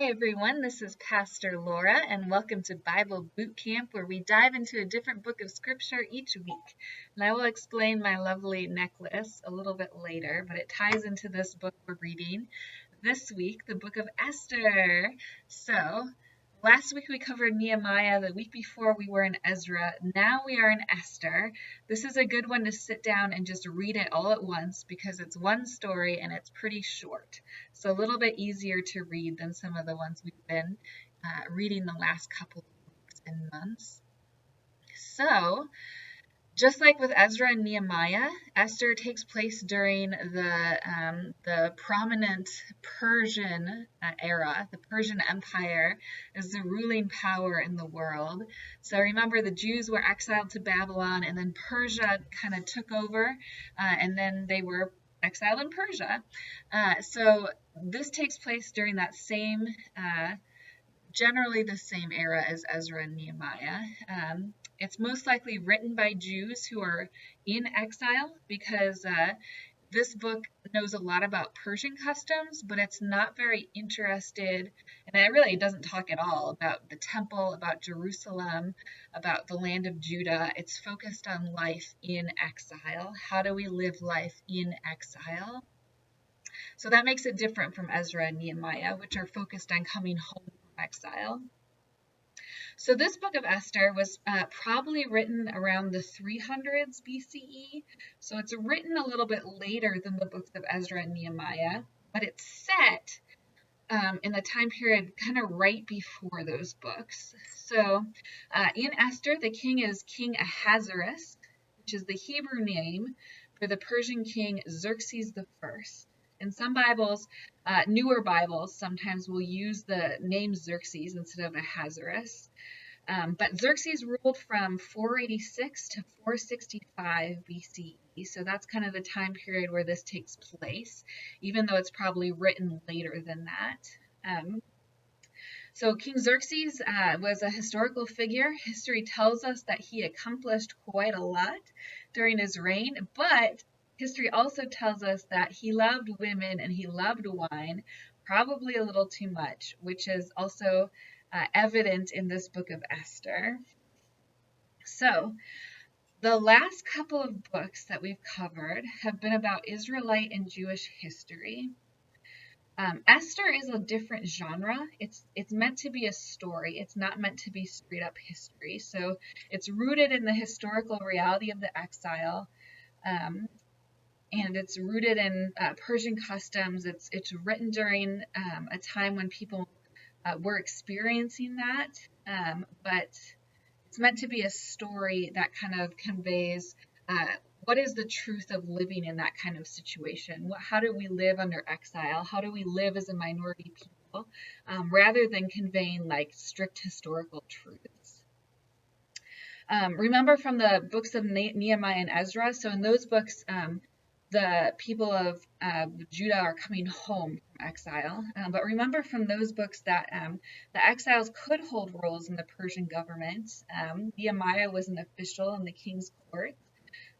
Hi everyone, this is Pastor Laura, and welcome to Bible Bootcamp, where we dive into a different book of scripture each week. And I will explain my lovely necklace a little bit later, but it ties into this book we're reading this week, the book of Esther. So, last week we covered Nehemiah, the week before we were in Ezra, now we are in Esther. This is a good one to sit down and just read it all at once because it's one story and it's pretty short. So a little bit easier to read than some of the ones we've been reading the last couple of weeks and months. So, just like with Ezra and Nehemiah, Esther takes place during the prominent Persian era. The Persian Empire is the ruling power in the world. So remember, the Jews were exiled to Babylon, and then Persia kind of took over, and then they were exiled in Persia. So this takes place during that same generally the same era as Ezra and Nehemiah. It's most likely written by Jews who are in exile because this book knows a lot about Persian customs, but it's not very interested, and it really doesn't talk at all about the temple, about Jerusalem, about the land of Judah. It's focused on life in exile. How do we live life in exile? So that makes it different from Ezra and Nehemiah, which are focused on coming home from exile. So this book of Esther was probably written around the 300s BCE. So it's written a little bit later than the books of Ezra and Nehemiah, but it's set in the time period kind of right before those books. So in Esther, the king is King Ahasuerus, which is the Hebrew name for the Persian king Xerxes the First. In some Bibles, newer Bibles, sometimes will use the name Xerxes instead of Ahasuerus. But Xerxes ruled from 486 to 465 BCE. So that's kind of the time period where this takes place, even though it's probably written later than that. So King Xerxes was a historical figure. History tells us that he accomplished quite a lot during his reign, but history also tells us that he loved women and he loved wine, probably a little too much, which is also evident in this book of Esther. So, the last couple of books that we've covered have been about Israelite and Jewish history. Esther is a different genre. It's meant to be a story. It's not meant to be straight up history. So it's rooted in the historical reality of the exile, and it's rooted in Persian customs. It's written during a time when people were experiencing that, but it's meant to be a story that kind of conveys what is the truth of living in that kind of situation? How do we live under exile? How do we live as a minority people, rather than conveying like strict historical truths? Remember from the books of Nehemiah and Ezra, so in those books, the people of Judah are coming home from exile. But remember from those books that the exiles could hold roles in the Persian government. Nehemiah was an official in the king's court.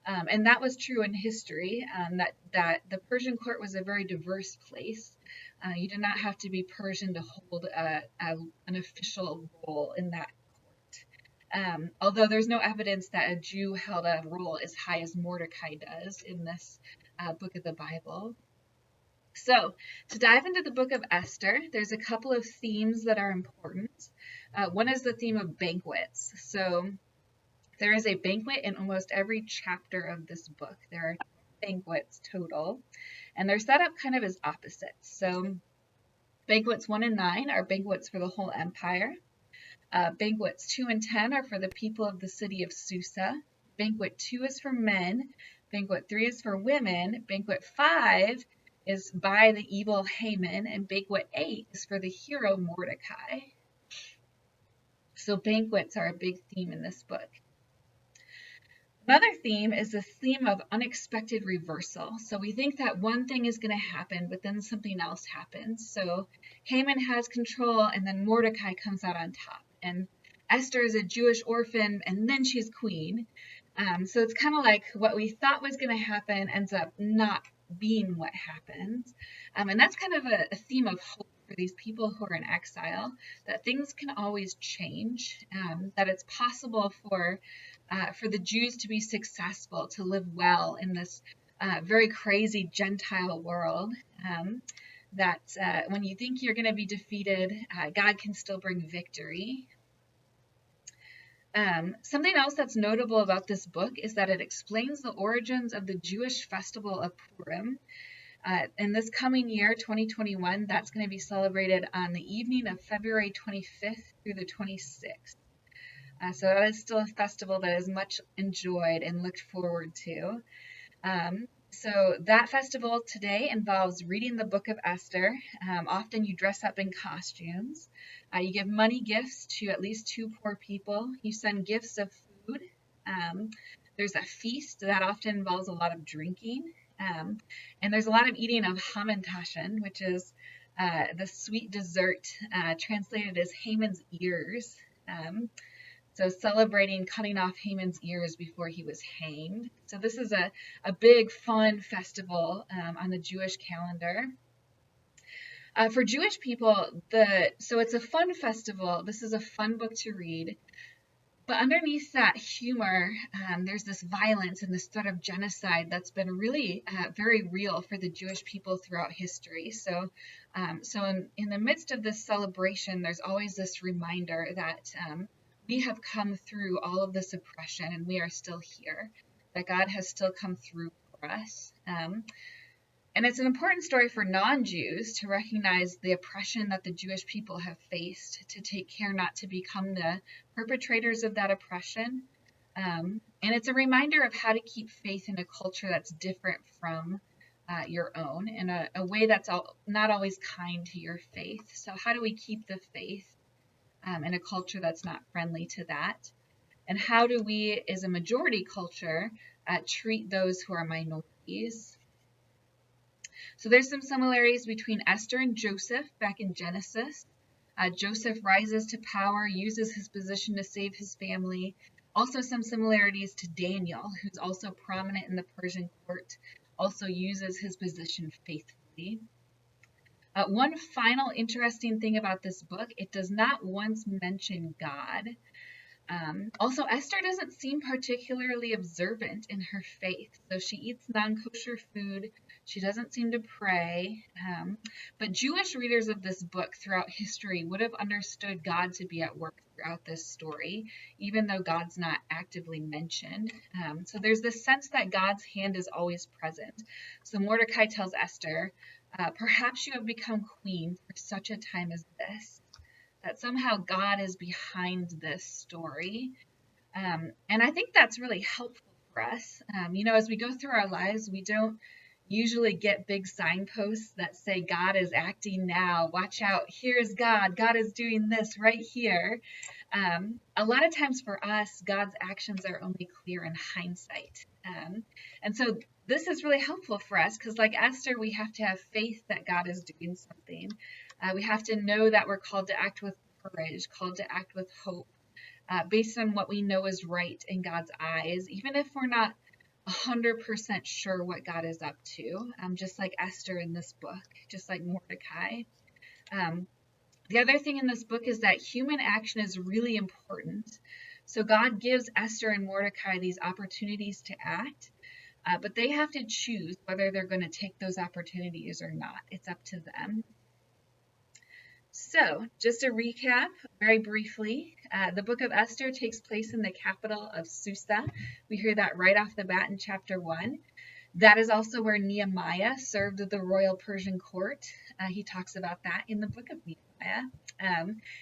And that was true in history, that the Persian court was a very diverse place. You did not have to be Persian to hold an official role in that court. Although there's no evidence that a Jew held a role as high as Mordecai does in this book of the Bible. So, to dive into the book of Esther, there's a couple of themes that are important. One is the theme of banquets. So, there is a banquet in almost every chapter of this book. There are banquets total, and they're set up kind of as opposites. So, banquets 1 and 9 are banquets for the whole empire. Banquets 2 and 10 are for the people of the city of Susa. Banquet 2 is for men. Banquet 3 is for women. Banquet 5 is by the evil Haman. And banquet 8 is for the hero Mordecai. So banquets are a big theme in this book. Another theme is the theme of unexpected reversal. So we think that one thing is going to happen, but then something else happens. So Haman has control, and then Mordecai comes out on top. And Esther is a Jewish orphan, and then she's queen. So it's kind of like what we thought was going to happen ends up not being what happens. And that's kind of a theme of hope for for these people who are in exile, that things can always change, that it's possible for the Jews to be successful, to live well in this very crazy Gentile world. That when you think you're going to be defeated, God can still bring victory. Something else that's notable about this book is that it explains the origins of the Jewish festival of Purim. In this coming year, 2021, that's going to be celebrated on the evening of February 25th through the 26th. So that is still a festival that is much enjoyed and looked forward to. So that festival today involves reading the book of Esther. Often you dress up in costumes. You give money gifts to at least 2 poor people. You send gifts of food. There's a feast that often involves a lot of drinking. And there's a lot of eating of hamantaschen, which is the sweet dessert translated as Haman's ears. So celebrating cutting off Haman's ears before he was hanged. So this is a big, fun festival on the Jewish calendar. For Jewish people, so it's a fun festival. This is a fun book to read. But underneath that humor, there's this violence and this threat of genocide that's been really very real for the Jewish people throughout history. So in the midst of this celebration, there's always this reminder that we have come through all of this oppression and we are still here, that God has still come through for us. And it's an important story for non-Jews to recognize the oppression that the Jewish people have faced, to take care not to become the perpetrators of that oppression. And it's a reminder of how to keep faith in a culture that's different from your own, in a way that's not always kind to your faith. So how do we keep the faith in a culture that's not friendly to that? And how do we, as a majority culture, treat those who are minorities? So there's some similarities between Esther and Joseph back in Genesis. Joseph rises to power, uses his position to save his family. Also some similarities to Daniel, who's also prominent in the Persian court, also uses his position faithfully. One final interesting thing about this book, it does not once mention God. Also, Esther doesn't seem particularly observant in her faith. So she eats non-kosher food. She doesn't seem to pray. But Jewish readers of this book throughout history would have understood God to be at work throughout this story, even though God's not actively mentioned. So there's this sense that God's hand is always present. So Mordecai tells Esther, perhaps you have become queen for such a time as this. That somehow God is behind this story. And I think that's really helpful for us. As we go through our lives, we don't usually get big signposts that say God is acting now. Watch out. Here's God. God is doing this right here. A lot of times for us, God's actions are only clear in hindsight. And so this is really helpful for us because like Esther, we have to have faith that God is doing something. We have to know that we're called to act with courage, called to act with hope, based on what we know is right in God's eyes, even if we're not 100% sure what God is up to, just like Esther in this book, just like Mordecai. The other thing in this book is that human action is really important. So God gives Esther and Mordecai these opportunities to act, but they have to choose whether they're going to take those opportunities or not. It's up to them. So, just to recap very briefly, the book of Esther takes place in the capital of Susa. We hear that right off the bat in chapter 1. That is also where Nehemiah served at the royal Persian court. He talks about that in the book of Nehemiah.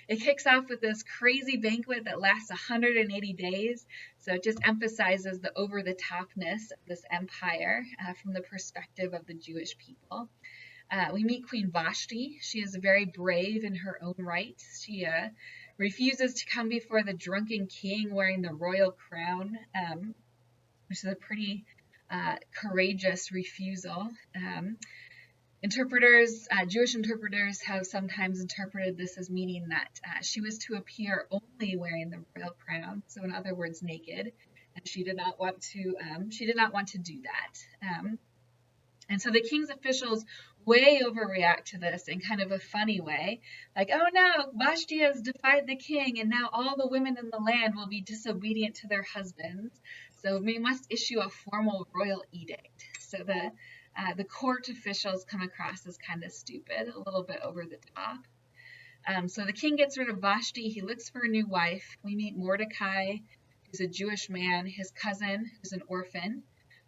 It kicks off with this crazy banquet that lasts 180 days. So it just emphasizes the over-the-topness of this empire from the perspective of the Jewish people. We meet Queen Vashti. She is very brave in her own right. She refuses to come before the drunken king wearing the royal crown, which is a pretty courageous refusal. Jewish interpreters have sometimes interpreted this as meaning that she was to appear only wearing the royal crown, so in other words, naked, and she did not want to do that. And so the king's officials way overreact to this in kind of a funny way. Like, oh no, Vashti has defied the king, and now all the women in the land will be disobedient to their husbands. So we must issue a formal royal edict. So the court officials come across as kind of stupid, a little bit over the top. So the king gets rid of Vashti. He looks for a new wife. We meet Mordecai, who's a Jewish man, his cousin, who's an orphan.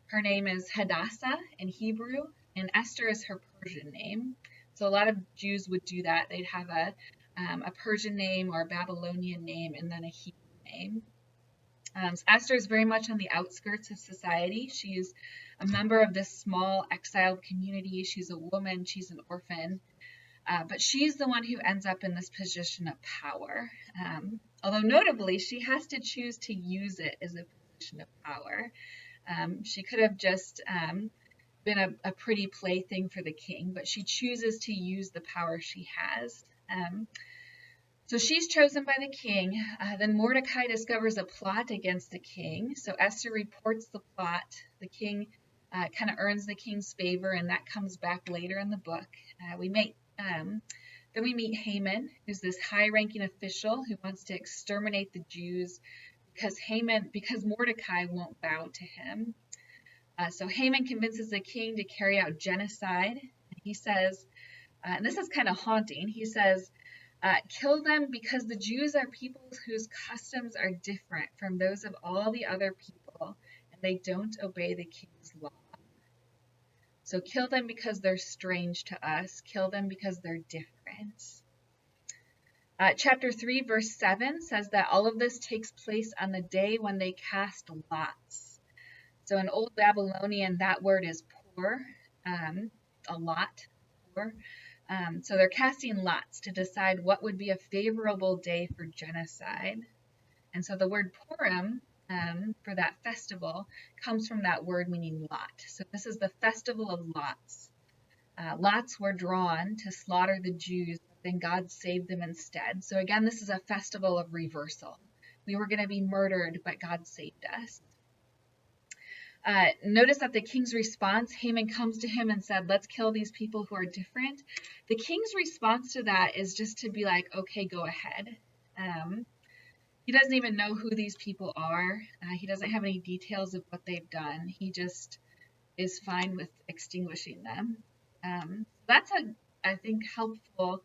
Her name is Hadassah in Hebrew, and Esther is her Persian name. So a lot of Jews would do that. They'd have a Persian name or a Babylonian name and then a Hebrew name. So Esther is very much on the outskirts of society. She's a member of this small exiled community. She's a woman. She's an orphan. But she's the one who ends up in this position of power. Although notably, she has to choose to use it as a position of power. She could have just been a pretty plaything for the king, but she chooses to use the power she has. So she's chosen by the king. Then Mordecai discovers a plot against the king. So Esther reports the plot. The king kind of earns the king's favor, and that comes back later in the book. Then we meet Haman, who's this high-ranking official who wants to exterminate the Jews because Mordecai won't bow to him. So Haman convinces the king to carry out genocide. He says, and this is kind of haunting, he says, kill them because the Jews are people whose customs are different from those of all the other people, and they don't obey the king's law. So kill them because they're strange to us. Kill them because they're different. Chapter 3, verse 7 says that all of this takes place on the day when they cast lots. So in Old Babylonian, that word is por, a lot, por. So they're casting lots to decide what would be a favorable day for genocide. And so the word Purim, for that festival, comes from that word meaning lot. So this is the festival of lots. Lots were drawn to slaughter the Jews, but then God saved them instead. So again, this is a festival of reversal. We were going to be murdered, but God saved us. Notice that the king's response, Haman comes to him and said, let's kill these people who are different. The king's response to that is just to be like, okay, go ahead. He doesn't even know who these people are. He doesn't have any details of what they've done. He just is fine with extinguishing them. That's I think, helpful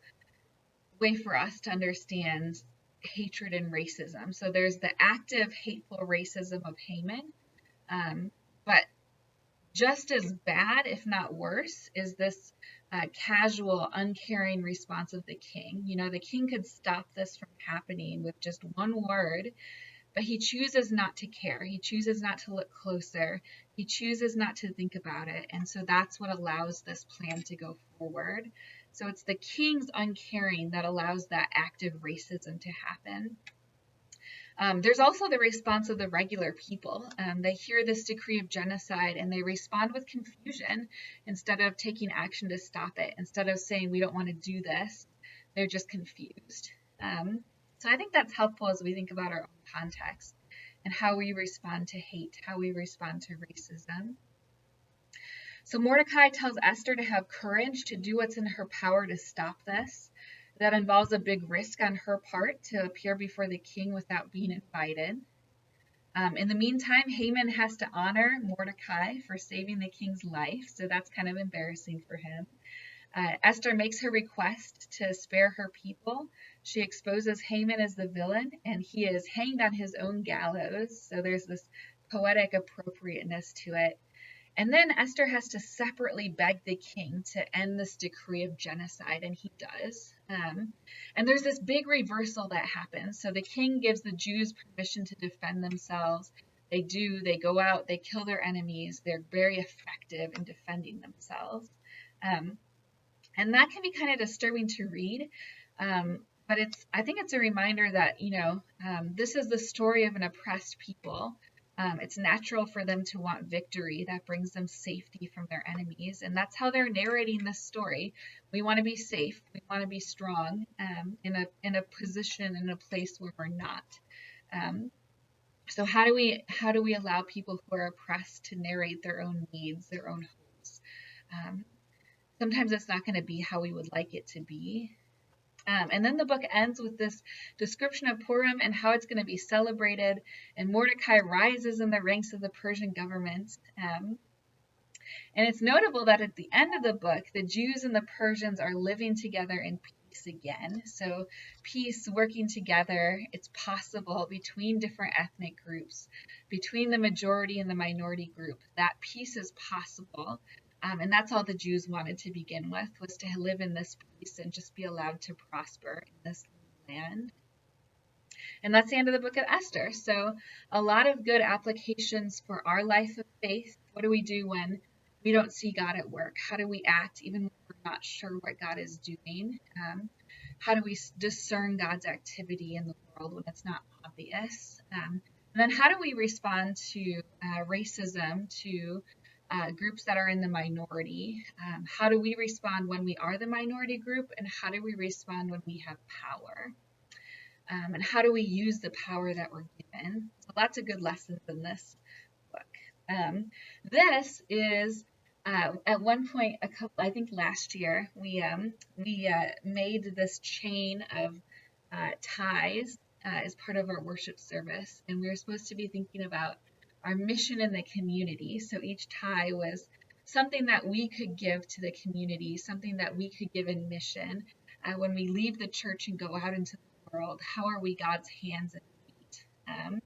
way for us to understand hatred and racism. So there's the active, hateful racism of Haman, but just as bad, if not worse, is this casual, uncaring response of the king. You know, the king could stop this from happening with just one word, but he chooses not to care. He chooses not to look closer. He chooses not to think about it. And so that's what allows this plan to go forward. So it's the king's uncaring that allows that active racism to happen. There's also the response of the regular people. They hear this decree of genocide and they respond with confusion instead of taking action to stop it. Instead of saying, we don't want to do this, they're just confused. So I think that's helpful as we think about our own context and how we respond to hate, how we respond to racism. So Mordecai tells Esther to have courage to do what's in her power to stop this. That involves a big risk on her part to appear before the king without being invited. In the meantime, Haman has to honor Mordecai for saving the king's life, so that's kind of embarrassing for him. Esther makes her request to spare her people. She exposes Haman as the villain, and he is hanged on his own gallows, so there's this poetic appropriateness to it. And then Esther has to separately beg the king to end this decree of genocide, and he does. And there's this big reversal that happens. So the king gives the Jews permission to defend themselves. They do. They go out. They kill their enemies. They're very effective in defending themselves. And that can be kind of disturbing to read. But I think it's a reminder that, this is the story of an oppressed people. It's natural for them to want victory that brings them safety from their enemies. And that's how they're narrating this story. We want to be safe. We want to be strong in a position, in a place where we're not. So how do we allow people who are oppressed to narrate their own needs, their own hopes? sometimes it's not going to be how we would like it to be. And then the book ends with this description of Purim and how it's going to be celebrated. And Mordecai rises in the ranks of the Persian government. And it's notable that at the end of the book, the Jews and the Persians are living together in peace again. So peace, working together, it's possible between different ethnic groups, between the majority and the minority group. That peace is possible. And that's all the Jews wanted to begin with, was to live in this peace and just be allowed to prosper in this land. And that's the end of the book of Esther. So a lot of good applications for our life of faith. What do we do when we don't see God at work? How do we act even when we're not sure what God is doing? How do we discern God's activity in the world when it's not obvious? And then how do we respond to racism, to groups that are in the minority? How do we respond when we are the minority group? And how do we respond when we have power? And how do we use the power that we're given? So lots of good lessons in this book. This is at one point, I think last year, we made this chain of ties as part of our worship service, and we were supposed to be thinking about our mission in the community. So each tie was something that we could give to the community, something that we could give in mission. When we leave the church and go out into the world, how are we God's hands and feet?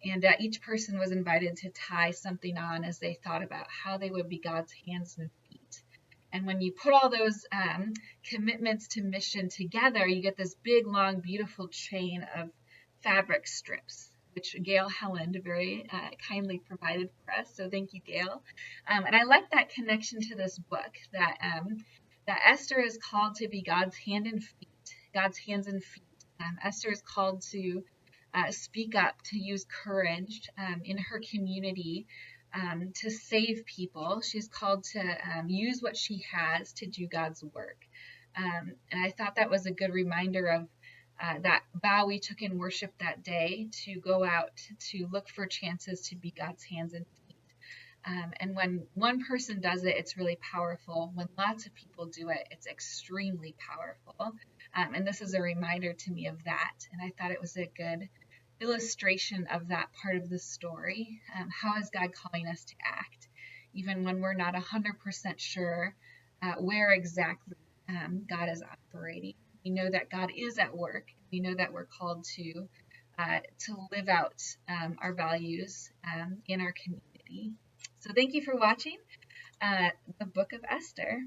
And each person was invited to tie something on as they thought about how they would be God's hands and feet. And when you put all those commitments to mission together, you get this big, long, beautiful chain of fabric strips, which Gail Helland very kindly provided for us. So thank you, Gail. And I like that connection to this book, that Esther is called to be God's hand and feet, God's hands and feet. Esther is called to speak up, to use courage in her community to save people. She's called to use what she has to do God's work. And I thought that was a good reminder of that vow we took in worship that day, to go out to look for chances to be God's hands and feet. And when one person does it, it's really powerful. When lots of people do it, it's extremely powerful. And this is a reminder to me of that. And I thought it was a good illustration of that part of the story. How is God calling us to act, even when we're not 100% sure where exactly God is operating? We know that God is at work. We know that we're called to live out our values in our community. So thank you for watching the book of Esther.